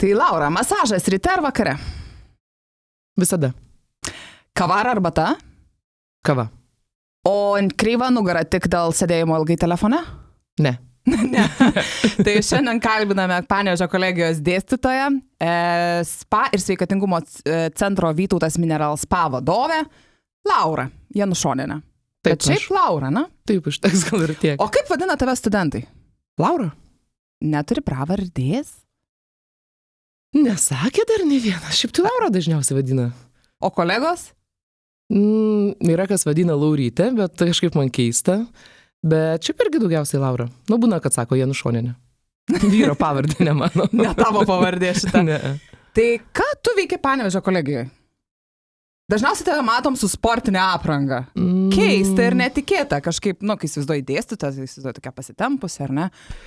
Tai Laura, masažas ryte ar vakare? Visada. Kava ar arbata? Kava. O kreiva nugara tik dėl sėdėjimo ilgai telefone? Ne. Ne. Tai šiandien kalbiname Panevėžio kolegijos dėstytoją, spa ir sveikatingumo centro Vytautas Mineral spa vadovę, Laura Janušonienė. Taip, Bet šiaip Laura, na? Taip, užteks gal ir tiek. O kaip vadina tave studentai? Laura? Neturi pravardės? Nesakė dar ne vienas. Šiaip tai Laura dažniausiai vadina. O kolegos? Yra kas vadina Laurytė, bet tai kažkaip man keista. Bet šiaip irgi daugiausiai Laura. Nu, būna, kad sako Janušonienė. Vyro pavardė ne mano. Ne tavo pavardė šitą. Ne. Tai ką tu veiki Panevėžio kolegijoje? Dažniausiai tave matom su sportinė apranga. Keista ir netikėta. Kažkaip, kai įsivaizduoji dėstytojas, įsivaizduoji tokia pasitempusi, ar ne?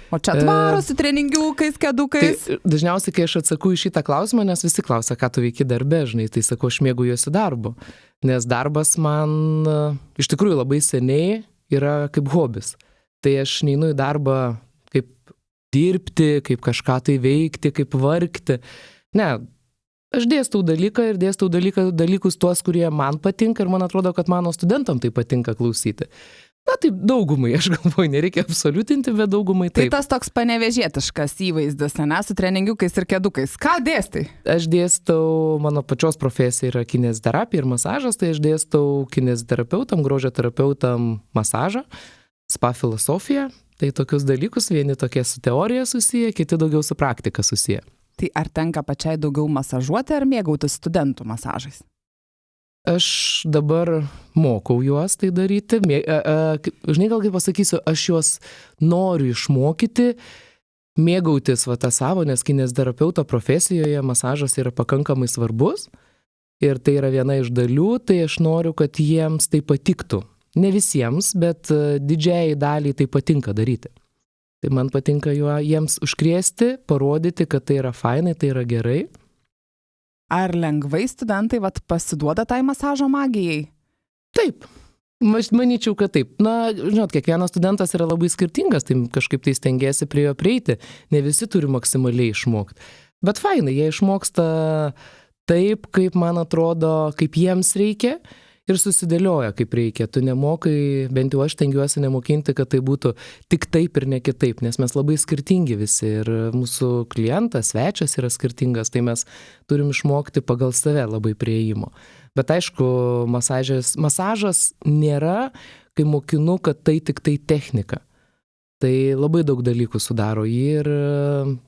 O čia tvarosi treningiukais, kedukais. Tai dažniausiai, kai aš atsakau į šitą klausimą, nes visi klausia, ką tu veiki darbe, žinai, tai sakau, aš mėgaujuosi darbu. Nes darbas man iš tikrųjų labai seniai yra kaip hobis. Tai aš neinu į darbą kaip dirbti, kaip kažką tai veikti, kaip vargti. Ne. Aš dėstau dalykus tuos, kurie man patinka ir man atrodo, kad mano studentam tai patinka klausyti. Na taip, daugumai, aš galvoju, nereikia absoliutinti, bet daugumai taip. Tai tas toks panevėžietiškas įvaizdis, ne, su treningiukais ir kedukais. Ką dėstai? Aš dėstau, mano pačios profesija yra kineziterapija ir masažas, tai aš dėstau kineziterapeutam, grožio terapeutam masažą, spa filosofiją. Tai tokius dalykus, vieni tokie su teorija susiję, kiti daugiau su praktika susiję. Tai ar tenka pačiai daugiau masažuoti ar mėgautis studentų masažais? Aš dabar mokau juos tai daryti. Žinai, gal kaip pasakysiu, aš juos noriu išmokyti, mėgautis tą savo, nes kineziterapeuto profesijoje masažas yra pakankamai svarbus. Ir tai yra viena iš dalių, tai aš noriu, kad jiems tai patiktų. Ne visiems, bet didžiai daliai tai patinka daryti. Tai man patinka jiems užkrėsti, parodyti, kad tai yra fainai, tai yra gerai. Ar lengvai studentai pasiduoda tai masažo magijai? Taip. Aš manyčiau, kad taip. Na, žinot, kiekvienas studentas yra labai skirtingas, tai kažkaip tai stengiasi prie jo prieiti. Ne visi turi maksimaliai išmokti. Bet fainai, jie išmoksta taip, kaip man atrodo, kaip jiems reikia. Ir susidėlioja, kaip reikia. Tu nemokai, bent jau aš stengiuosi nemokinti, kad tai būtų tik taip ir ne kitaip, nes mes labai skirtingi visi ir mūsų klientas, svečias yra skirtingas, tai mes turim išmokti pagal save labai prieimo. Bet aišku, masažas nėra, kai mokinu, kad tai tik tai technika. Tai labai daug dalykų sudaro ir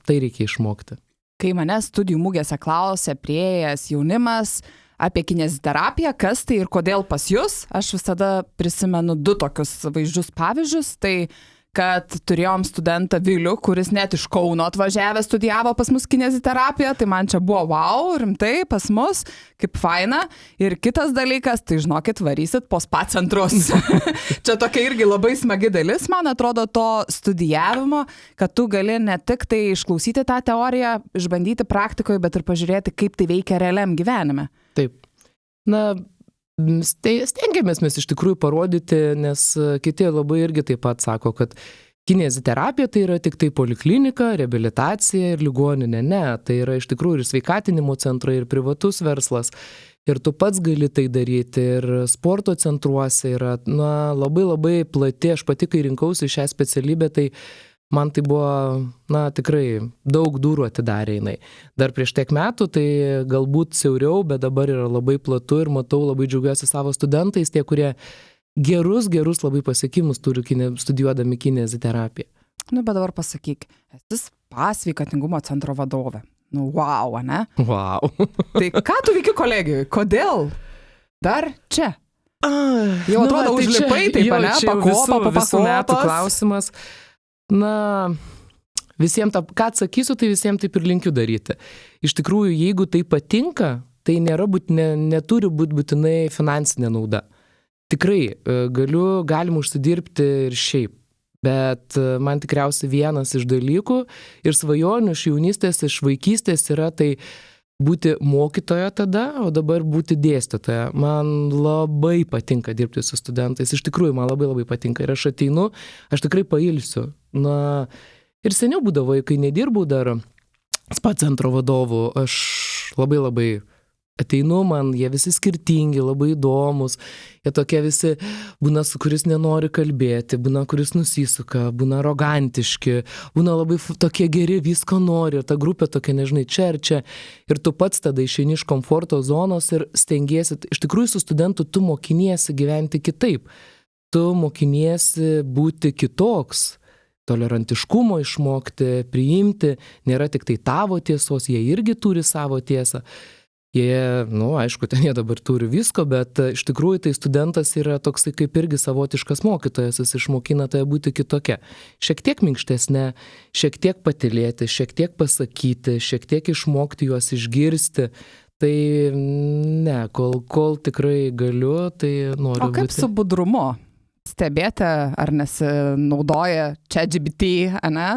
tai reikia išmokti. Kai mane studijų mugėse klausė priėjęs jaunimas, apie kineziterapiją, kas tai ir kodėl pas jūs. Aš visada prisimenu 2 tokius vaizdžius pavyzdžius. Tai, kad turėjom studentą Vilių, kuris net iš Kauno atvažiavę studijavo pas mus kineziterapiją. Tai man čia buvo wow, rimtai pas mus, kaip faina. Ir kitas dalykas, tai žinokit, varysit po spa centrus. Čia tokia irgi labai smagi dalis, man atrodo, to studijavimo, kad tu gali ne tik tai išklausyti tą teoriją, išbandyti praktikoje, bet ir pažiūrėti, kaip tai veikia realiam gyvenime. Taip. Na, stengiamės mes iš tikrųjų parodyti, nes kiti labai irgi taip pat sako, kad kineziterapija tai yra tik tai poliklinika, reabilitacija ir ligoninė. Ne, tai yra iš tikrųjų ir sveikatinimo centrai, ir privatus verslas. Ir tu pats gali tai daryti, ir sporto centruose yra labai plati. Aš pati, kai rinkausi šią specialybę, tai man tai buvo, tikrai daug durų atidarė jinai. Dar prieš tiek metų tai galbūt siauriau, bet dabar yra labai platu ir matau, labai džiaugiuosi savo studentais, tie, kurie gerus labai pasiekimus turi studijuodami kineziterapiją. Bet dabar pasakyk, esi spa sveikatingumo centro vadovė. Wow, ne? Wow. Tai ką tu veiki kolegijoje? Kodėl? Dar čia? Jau atrodo, užlipai, taip, ne? Pakopa. Visų metų klausimas. Na, visiems, ką atsakysiu, tai visiems taip ir linkiu daryti. Iš tikrųjų, jeigu tai patinka, tai neturi būti būtinai finansinė nauda. Tikrai, galim užsidirbti ir šiaip. Bet man tikriausiai vienas iš dalykų ir svajonių iš jaunystės, iš vaikystės yra tai būti mokytoja tada, o dabar būti dėstytoja. Man labai patinka dirbti su studentais. Iš tikrųjų, man labai patinka. Ir aš ateinu, aš tikrai pailsiu. Ir seniau būdavo, kai nedirbau dar spa centro vadovu, aš labai ateinu, man jie visi skirtingi, labai įdomus, jie tokie visi, būna, kuris nenori kalbėti, būna, kuris nusisuka, būna arogantiški, būna labai tokie geri, visko nori, ir ta grupė tokia, nežinai, čia ir čia, ir tu pats tada išeini iš komforto zonos ir stengiesi, iš tikrųjų su studentu tu mokiniesi gyventi kitaip, tu mokiniesi būti kitoks, tolerantiškumo išmokti, priimti, nėra tik tai tavo tiesos, jie irgi turi savo tiesą. Jie, aišku, ten jie dabar turi visko, bet iš tikrųjų tai studentas yra toksai kaip irgi savotiškas mokytojas, jis išmokina tave būti kitokia. Šiek tiek minkštesnė, šiek tiek patylėti, šiek tiek pasakyti, šiek tiek išmokti juos išgirsti. Tai ne, kol tikrai galiu, tai noriu būti. O kaip su budrumu? Stebėti, ar nesinaudoja ChatGPT,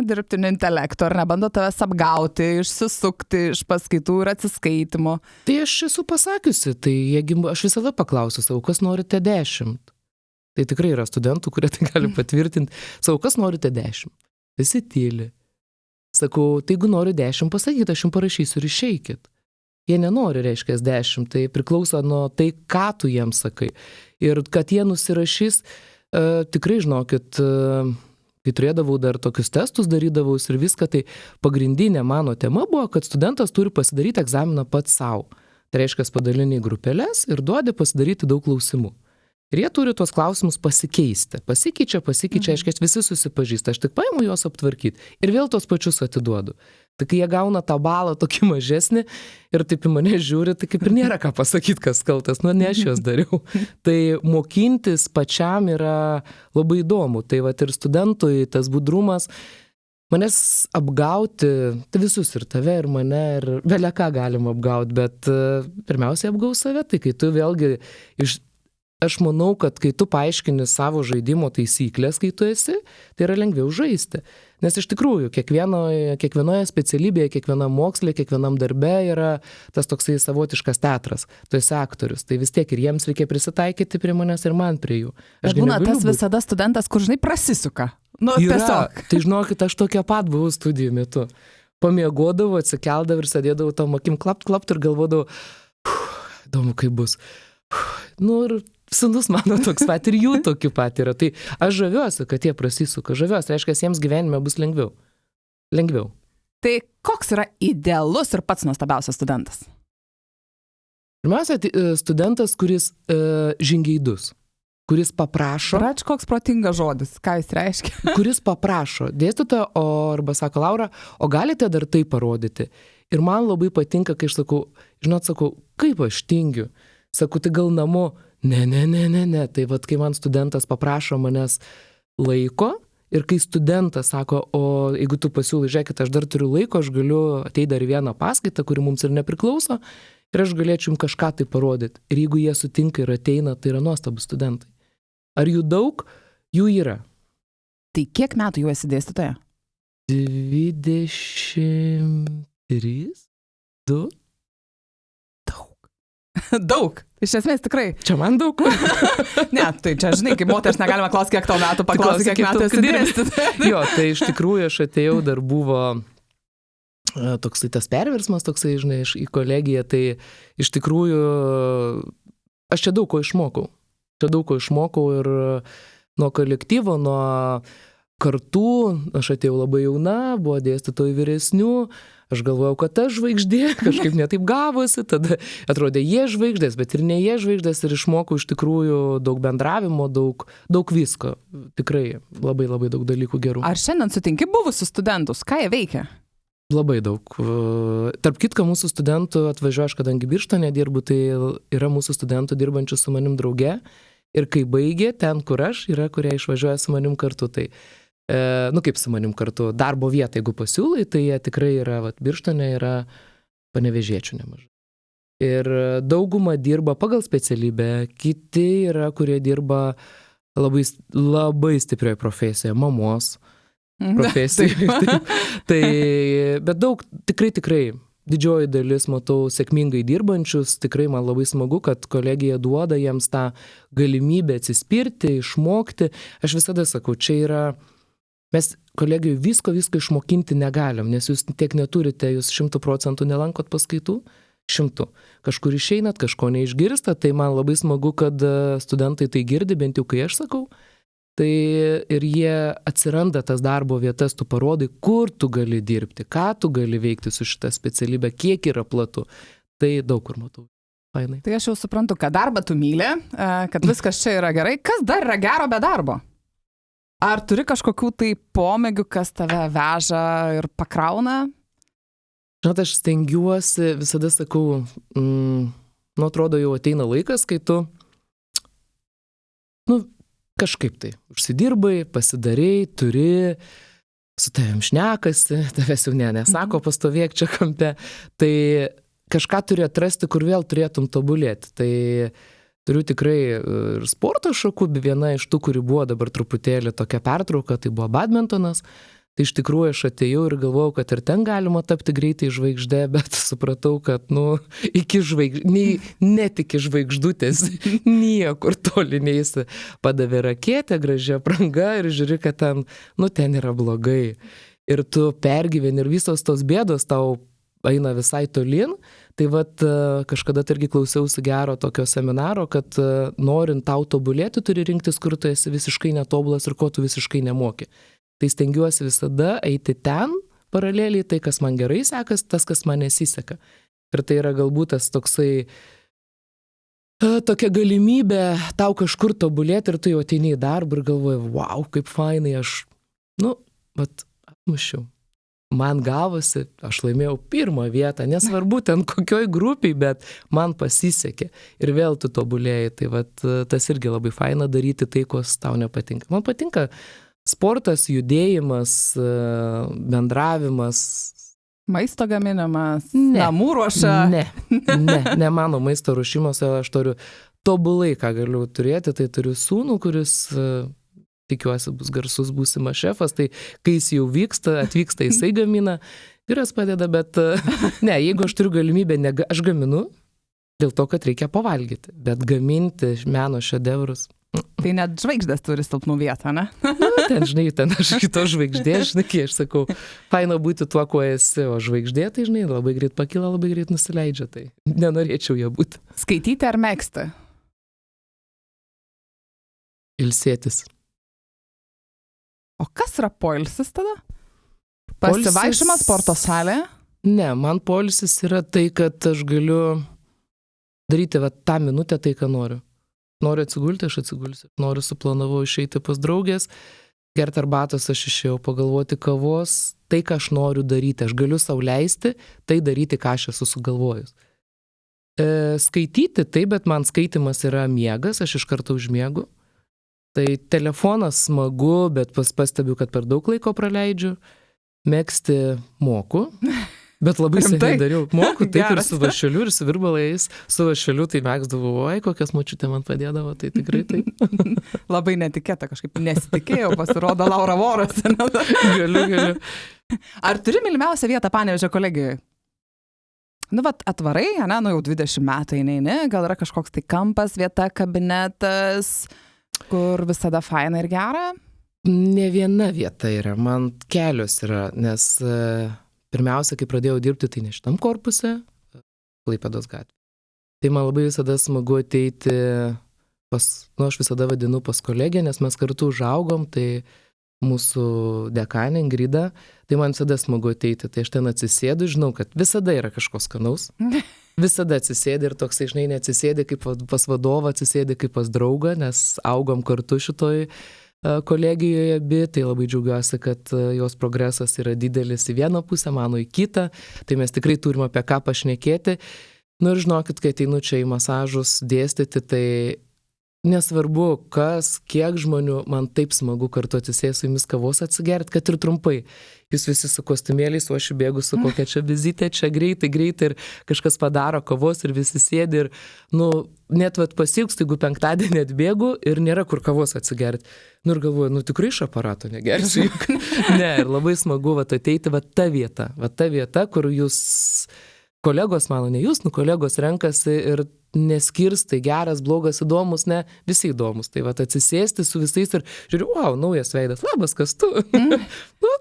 dirbtinio intelekto, ar nebando tavęs apgauti, išsisukti iš paskaitų ir atsiskaitimo. Tai aš esu pasakiusi, tai aš visada paklausiu savo, kas norite 10. Tai tikrai yra studentų, kurie tai gali patvirtinti. Savo, kas norite 10. Visi tyli. Sakau, tai jeigu noriu 10 pasakyti, aš jums parašysiu ir išeikit. Jie nenori, reiškia, 10, tai priklauso nuo tai, ką tu jiems sakai. Ir kad jie nusirašys, tikrai žinokit, kai turėdavau dar tokius testus darydavau ir viską, tai pagrindinė mano tema buvo, kad studentas turi pasidaryti egzaminą pats savo. Tai reiškia, padalini į grupelės ir duodi pasidaryti daug klausimų. Ir jie turi tuos klausimus pasikeisti. Pasikeičia, aiškiai, visi susipažįsta, aš tik paimu juos aptvarkyti ir vėl tos pačius atiduodu. Tai kai jie gauna tą balą tokį mažesnį ir taip į mane žiūri, tai kaip ir nėra ką pasakyti, kas kaltas, ne aš juos dariau. Tai mokintis pačiam yra labai įdomu. Tai vat ir studentui tas budrumas, manęs apgauti, tai visus ir tave, ir mane, ir vėlia ką galima apgauti, bet pirmiausiai apgau save, tai kai tu vėlgi Aš manau, kad kai tu paaiškini savo žaidimo taisyklės, kai tu esi, tai yra lengviau žaisti. Nes iš tikrųjų, kiekvienoje specialybėje, kiekvienam moksle, kiekvienam darbe yra tas toksai savotiškas teatras. Tu esi aktorius, tai vis tiek ir jiems reikia prisitaikyti prie manęs ir man prie jų. Aš būna tas visada studentas, kur, žinai, prasisuka. Tiesiog. Tai žinokit, aš tokia pat buvau studijų metu. Pamiegodavau, atsikeldavau ir sėdėdavau tom akim klapt ir galvodavau, įdomu, kaip bus. Ir sūnus mano toks pat ir jų tokių pat yra. Tai aš žaviuosi, kad jie prasisuka. Žaviuosi, reiškia, jiems gyvenime bus lengviau. Tai koks yra idealus ir pats nuostabiausias studentas? Pirmiausia, studentas, kuris žingeidus, kuris paprašo. Rač, koks protingas žodis, ką jis reiškia? Kuris paprašo. Dėstytoja, arba sako, Laura, o galite dar tai parodyti? Ir man labai patinka, kai aš sakau, kaip aš tingiu? Sakau, tai gal namo? Ne. Tai vat, kai man studentas paprašo manęs laiko ir kai studentas sako, o jeigu tu pasiūlai, žiūrėkit, aš dar turiu laiko, aš galiu ateiti dar vieną paskaitą, kuri mums ir nepriklauso, ir aš galėčiau jums kažką tai parodyti. Ir jeigu jie sutinka ir ateina, tai yra nuostabus studentai. Ar jų daug? Jų yra. Tai kiek metų jau esi dėstytoja? 23, 2. Daug. Iš esmės tikrai. Čia man daug. Ne, tai čia, žinai, kaip moters negalima klausti, kiek tau metų, paklausti, kiek metų esi dėstytoja. Jo, tai iš tikrųjų aš atėjau, dar buvo toksai tas perversmas, toksai, žinai, į kolegiją, tai iš tikrųjų aš čia daug ko išmokau. Ir nuo kolektyvo, nuo kartų, aš atėjau labai jauna, buvo dėstytojų vyresnių, aš galvojau, kad aš žvaigždė, kažkaip netaip gavosi, tada atrodė jie žvaigždės, bet ir ne jie žvaigždės, ir išmokau iš tikrųjų daug bendravimo, daug visko, tikrai labai daug dalykų gerų. Ar šiandien sutinki buvusius studentus, ką jie veikia? Labai daug. Tarp kitko, mūsų studentų atvažiuoju, aš kadangi Birštone dirbu, tai yra mūsų studentų dirbančių su manim drauge, ir kai baigė, ten, kur aš, yra, kurie išvažiuoja su manim kartu, tai kaip su manim kartu, darbo vietą, jeigu pasiūlai, tai jie tikrai yra, Birštone yra panevėžiečių nemažai. Ir dauguma dirba pagal specialybę, kiti yra, kurie dirba labai stiprioje profesijoje, mamos profesijoje. Bet daug, tikrai, didžioji dalis matau sėkmingai dirbančius, tikrai man labai smagu, kad kolegija duoda jiems tą galimybę atsispirti, išmokti. Aš visada sakau, čia yra Mes kolegijų visko išmokinti negalim, nes jūs tiek neturite, jūs 100% nelankot paskaitų, 100. Kažkur išeinat, kažko neišgirstat, tai man labai smagu, kad studentai tai girdi, bent jau kai aš sakau. Tai ir jie atsiranda tas darbo vietas, tu parodai, kur tu gali dirbti, ką tu gali veikti su šitą specialybę, kiek yra platu. Tai daug kur matau. Fainai. Tai aš jau suprantu, kad darbą tu myli, kad viskas čia yra gerai. Kas dar yra gero be darbo? Ar turi kažkokių tai pomėgių, kas tave veža ir pakrauna? Žinot, aš stengiuosi, visada sakau, atrodo jau ateina laikas, kai tu, kažkaip tai užsidirbai, pasidarei, turi, su tavim šnekasi, tavęs jau nesako, pastovėk čia kampe, tai kažką turi atrasti, kur vėl turėtum tobulėti. Tai turiu tikrai ir sporto šakų, viena iš tų, kuri buvo dabar truputėlį tokia pertrauka, tai buvo badmintonas. Tai iš tikrųjų aš atėjau ir galvojau, kad ir ten galima tapti greitai žvaigždė, bet supratau, kad net iki žvaigždutės niekur toli neisi. Padavė raketę, gražia apranga ir žiūri, kad ten yra blogai. Ir tu pergyveni ir visos tos bėdos tau eina visai tolin. Tai kažkada irgi klausiausi gero tokio seminaro, kad norint tau tobulėti, turi rinktis, kur tu esi visiškai netobulas ir ko tu visiškai nemoki. Tai stengiuosi visada eiti ten paraleliai, tai kas man gerai sekas, tas kas man nesiseka. Ir tai yra galbūt tas toksai, tokia galimybė tau kažkur tobulėti ir tu jau ateini į darbą ir galvoji, wow, kaip fainai aš, atmušiau. Man gavosi, aš laimėjau 1 vietą, nesvarbu ten kokioj grupiai, bet man pasisekė. Ir vėl tu tobulėjai, tai tas irgi labai faina daryti tai, kas tau nepatinka. Man patinka sportas, judėjimas, bendravimas. Maisto gaminimas, namų ruoša. Ne mano maisto ruošimas, aš turiu tobulai, ką galiu turėti, tai turiu sūnų, kuris tikiuosi bus garsus būsimas šefas, tai kai jis jau atvyksta, jisai gamina, vyras padeda, bet jeigu aš turiu galimybę, aš gaminu dėl to, kad reikia pavalgyti, bet gaminti meno šedevrus. Tai net žvaigždės turi silpnų vietą, ne? Ten aš kitos žvaigždės, kai aš sakau, faina būti tuo, kuo esi, o žvaigždė, tai labai greit pakyla, labai greit nusileidžia, tai nenorėčiau ją būti. Skaityti ar megzti? Ilsėtis. O kas yra poilsis tada? Pasivaikščiojimas sporto salėje? Ne, man poilsis yra tai, kad aš galiu daryti tą minutę tai, ką noriu. Noriu atsigulti, aš atsigulsiu. Noriu suplanavau išeiti pas draugės, gerti arbatos, aš išėjau pagalvoti kavos, tai, ką aš noriu daryti. Aš galiu sau leisti tai daryti, ką aš esu sugalvojus. Skaityti, tai, bet man skaitimas yra miegas, aš iš karto užmiegu. Tai telefonas smagu, bet pastebiu, kad per daug laiko praleidžiu. Megzti moku, bet labai seniai dariau. Moku taip ir su vašeliu, ir su virbalais. Su vašeliu tai megzdavau, kokias močiutė man padėdavo, tai tikrai taip. Labai netikėta, kažkaip nesitikėjau, pasirodo Laura Voras. Galiu. Ar turi mylimiausią vietą Panevėžio kolegijoje? Atvarai, jau 20 metai neini, gal yra kažkoks tai kampas, vieta, kabinetas, kur visada faina ir gera? Ne viena vieta yra, man kelios yra, nes pirmiausia, kai pradėjau dirbti, tai ne šitam korpuse, Klaipėdos gatvėje. Tai man labai visada smagu ateiti aš visada vadinu pas kolegę, nes mes kartu užaugom, tai mūsų dekanė Ingrida, tai man visada smagu ateiti, tai aš ten atsisėdu, žinau, kad visada yra kažko skanaus. Visada atsisėdi ir toksai, neatsisėdi kaip pas vadovą, atsisėdi kaip pas draugą, nes augom kartu šitoj kolegijoje abi, tai labai džiaugiuosi, kad jos progresas yra didelis į vieną pusę, mano į kitą, tai mes tikrai turime apie ką pašnekėti. Ir žinokit, kai ateinu čia į masažus dėstyti, tai nesvarbu, kiek žmonių, man taip smagu kartu atsisėsti su jumis kavos atsigert, kad ir trumpai. Jūs visi su kostiumėliais, o aš bėgu su kokia čia vizitė, čia greitai ir kažkas padaro kavos ir visi sėdi ir, net pasiilgstu, jeigu penktadienį atbėgu ir nėra kur kavos atsigerti. Ir galvoju, tikrai iš aparato negersiu. Ne, ir labai smagu ateiti ta vieta, kur jūs kolegos mano, ne jūs, kolegos renkasi ir neskirs, tai geras, blogas, įdomus, ne, visi įdomus. Tai atsisėsti su visais ir žiūriu, wow, naujas veidas, labas, kas tu?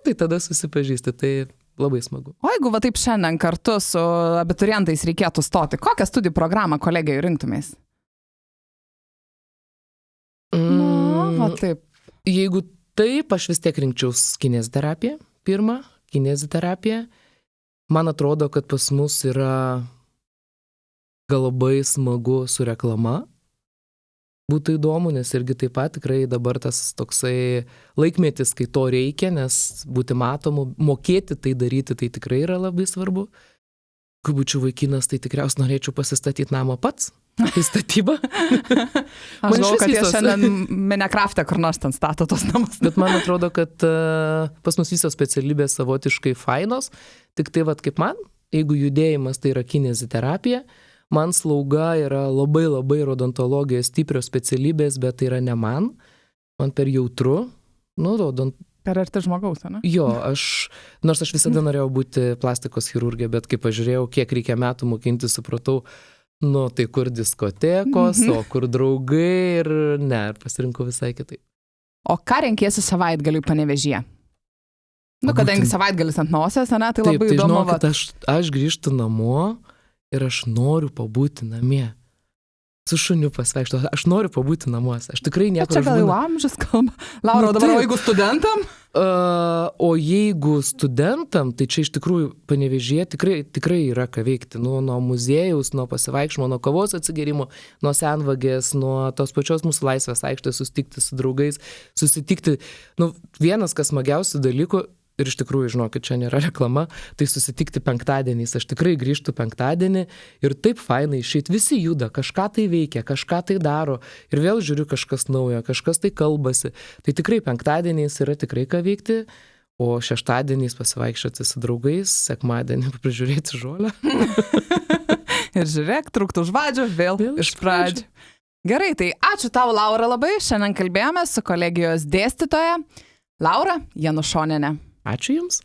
Tai tada susipažįsti, tai labai smagu. O jeigu taip šiandien kartu su abiturientais reikėtų stoti, kokią studijų programą kolegijai rinktumės? Taip. Jeigu taip, aš vis tiek rinkčiaus kineziterapiją, pirmą, kineziterapiją. Man atrodo, kad pas mus yra gal labai smagu su reklama. Būtų įdomu, nes irgi taip pat tikrai dabar tas toksai laikmetis, kai to reikia, nes būti matomu, mokėti tai daryti, tai tikrai yra labai svarbu. Kai būčiau vaikinas, tai tikriausiai norėčiau pasistatyti namą pats. Tai statyba. Aš žinau, kad jie šiandien Minecraft'e kur nors ten stato tos namus. Bet man atrodo, kad pas mus visos specialybės savotiškai fainos. Tik tai kaip man, jeigu judėjimas tai yra kineziterapija, man slauga yra labai labai odontologija stiprios specialybės, bet tai yra ne man. Man per jautru. Per arti žmogaus, ne? Jo, nors aš visada norėjau būti plastikos chirurgė, bet kai pažiūrėjau, kiek reikia metų mokinti, supratau, tai kur diskotekos, o kur draugai ir pasirinkau visai kitaip. O ką renkiesi savaitgaliui Panevėžyje? Kadangi savaitgalis ant nosies, ne, tai labai įdomu. Žinokit, aš grįžtu namo ir aš noriu pabūti namie. Su šuniu pasveikštu. Aš noriu pabūti namuose. Aš tikrai nieko. Čia gal jau amžius kalba. Laura, dabar o jeigu studentam? O jeigu studentam, tai čia iš tikrųjų Panevėžyje tikrai yra ką veikti. Nuo muziejaus, nuo pasivaikščimo, nuo kavos atsigėrimo, nuo senvagės, nuo tos pačios mūsų Laisvės aikštės susitikti su draugais, susitikti. Vienas kas smagiausių dalykų, ir iš tikrųjų, žinokit, čia nėra reklama, tai susitikti penktadieniais. Aš tikrai grįžtu penktadienį ir taip fainai išeit. Visi juda, kažką tai veikia, kažką tai daro. Ir vėl žiūriu kažkas naujo, kažkas tai kalbasi. Tai tikrai penktadieniais yra tikrai ką veikti, o šeštadieniais pasivaikščioti su draugais, sekmadienį prižiūrėti žolę. Ir žiūrėk, truktų už vadžių, vėl iš pradžių. Gerai, tai ačiū tau, Laura, labai. Šiandien kalbėjome su kolegijos dėstytoja Laura Janušonienė. Ačiū Jums.